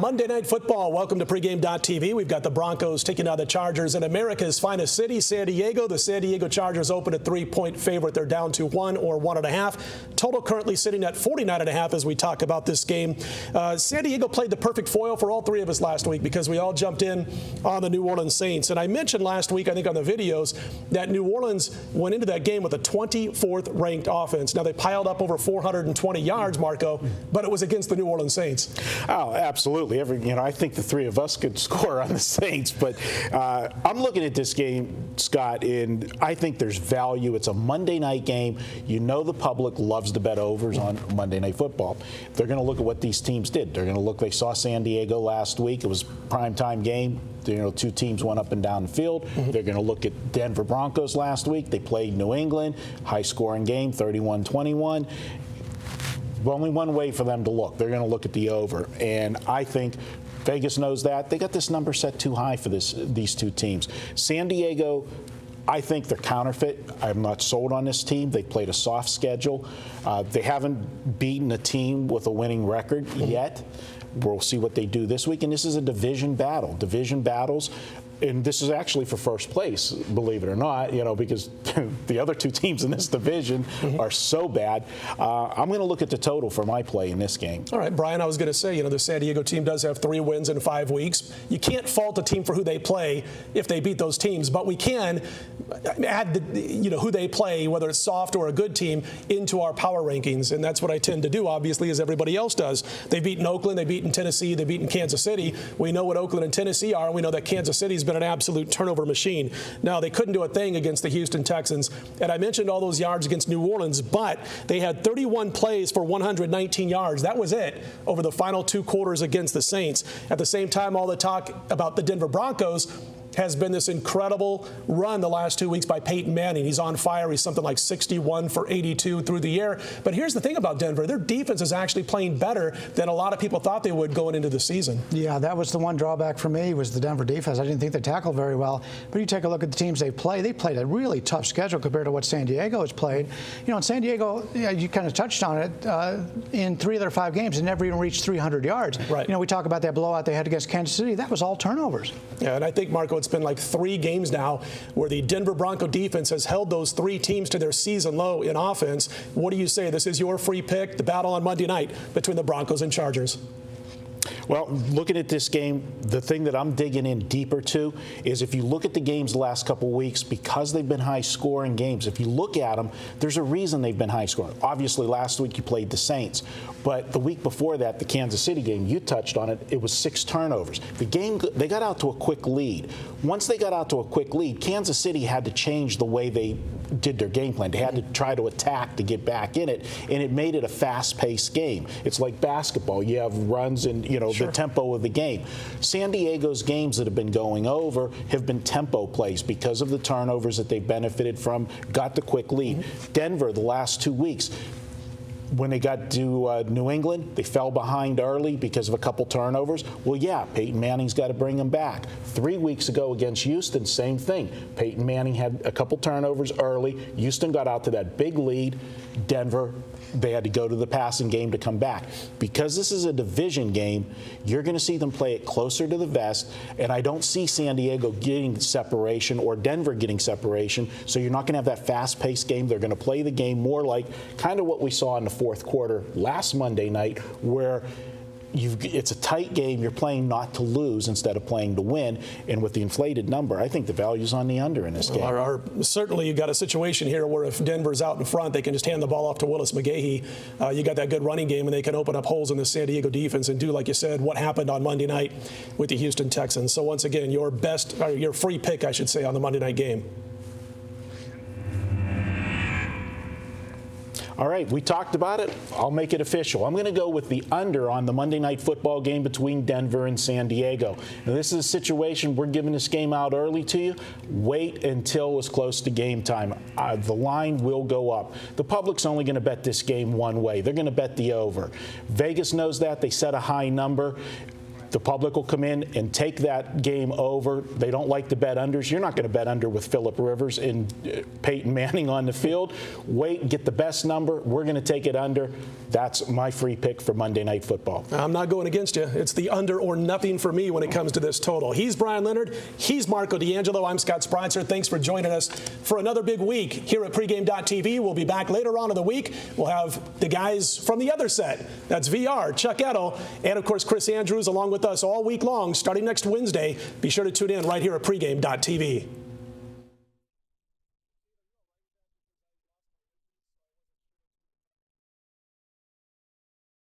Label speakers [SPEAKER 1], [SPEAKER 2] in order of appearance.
[SPEAKER 1] Monday Night Football. Welcome to pregame.tv. We've got the Broncos taking on the Chargers in America's finest city, San Diego. The San Diego Chargers open a 3-point favorite. They're down to 1 or 1.5. Total currently sitting at 49.5 as we talk about this game. San Diego played the perfect foil for all three of us last week because we all jumped in on the New Orleans Saints. And I mentioned last week, I think on the videos, that New Orleans went into that game with a 24th ranked offense. Now they piled up over 420 yards, Marco, but it was against the New Orleans Saints.
[SPEAKER 2] Oh, absolutely. I think the three of us could score on the Saints, but I'm looking at this game, Scott, and I think there's value. It's a Monday night game. You know the public loves to bet overs on Monday Night Football. They're going to look at what these teams did. They're going to look. They saw San Diego last week. It was a primetime game. Two teams went up and down the field. They're going to look at Denver Broncos last week. They played New England, high-scoring game, 31-21. Only one way for them to look. They're going to look at the over, and I think Vegas knows that. They got this number set too high for these two teams. San Diego, I think they're counterfeit. I'm not sold on this team. They played a soft schedule. They haven't beaten a team with a winning record yet. We'll see what they do this week, and this is a division battle. Division battles. And this is actually for first place, believe it or not, because the other two teams in this division are so bad. I'm going to look at the total for my play in this game.
[SPEAKER 1] All right, Brian, I was going to say, the San Diego team does have 3 wins in 5 weeks. You can't fault a team for who they play if they beat those teams, but we can add who they play, whether it's soft or a good team, into our power rankings, and that's what I tend to do, obviously, as everybody else does. They've beaten Oakland, they've beaten Tennessee, they've beaten Kansas City. We know what Oakland and Tennessee are, and we know that Kansas City's been an absolute turnover machine. Now, they couldn't do a thing against the Houston Texans, and I mentioned all those yards against New Orleans, but they had 31 plays for 119 yards. That was it over the final 2 quarters against the Saints. At the same time, all the talk about the Denver Broncos has been this incredible run the last 2 weeks by Peyton Manning. He's on fire. He's something like 61 for 82 through the air. But here's the thing about Denver. Their defense is actually playing better than a lot of people thought they would going into the season.
[SPEAKER 3] Yeah, that was the one drawback for me was the Denver defense. I didn't think they tackled very well. But you take a look at the teams they play. They played a really tough schedule compared to what San Diego has played. In San Diego, you kind of touched on it. In 3 of their 5 games, they never even reached 300 yards.
[SPEAKER 1] Right.
[SPEAKER 3] We talk about that blowout they had against Kansas City. That was all turnovers.
[SPEAKER 1] Yeah, and I think, Marco, it's been like 3 games now where the Denver Bronco defense has held those 3 teams to their season low in offense. What do you say? This is your free pick, the battle on Monday night between the Broncos and Chargers.
[SPEAKER 2] Well, looking at this game, the thing that I'm digging in deeper to is if you look at the games the last couple of weeks, because they've been high-scoring games, if you look at them, there's a reason they've been high-scoring. Obviously, last week you played the Saints, but the week before that, the Kansas City game, you touched on it, it was 6 turnovers. The game, they got out to a quick lead. Once they got out to a quick lead, Kansas City had to change the way they did their game plan. They had to try to attack to get back in it, and it made it a fast-paced game. It's like basketball. You have runs and, the tempo of the game. San Diego's games that have been going over have been tempo plays because of the turnovers that they benefited from, got the quick lead. Denver, the last 2 weeks, when they got to New England, they fell behind early because of a couple turnovers. Well, yeah, Peyton Manning's got to bring them back. 3 weeks ago against Houston, same thing. Peyton Manning had a couple turnovers early. Houston got out to that big lead. Denver, they had to go to the passing game to come back. Because this is a division game, you're going to see them play it closer to the vest, and I don't see San Diego getting separation or Denver getting separation, so you're not going to have that fast-paced game. They're going to play the game more like kind of what we saw in the 4th quarter last Monday night, where it's a tight game. You're playing not to lose instead of playing to win. And with the inflated number, I think the value's on the under in this game.
[SPEAKER 1] Certainly, you've got a situation here where if Denver's out in front, they can just hand the ball off to Willis McGahee. You got that good running game, and they can open up holes in the San Diego defense and do, like you said, what happened on Monday night with the Houston Texans. So once again, your free pick, I should say, on the Monday night game.
[SPEAKER 2] All right, we talked about it. I'll make it official. I'm going to go with the under on the Monday Night Football game between Denver and San Diego. Now, this is a situation we're giving this game out early to you. Wait until it's close to game time. The line will go up. The public's only going to bet this game one way. They're going to bet the over. Vegas knows that. They set a high number. the public will come in and take that game over. They don't like to bet unders. You're not going to bet under with Phillip Rivers and Peyton Manning on the field. Wait, get the best number. We're going to take it under. That's my free pick for Monday Night Football.
[SPEAKER 1] I'm not going against you. It's the under or nothing for me when it comes to this total. He's Bryan Leonard. He's Marco D'Angelo. I'm Scott Spreitzer. Thanks for joining us for another big week here at pregame.tv. We'll be back later on in the week. We'll have the guys from the other set. That's VR, Chuck Edel, and of course Chris Andrews along with us all week long starting next Wednesday. Be sure to tune in right here at pregame.tv.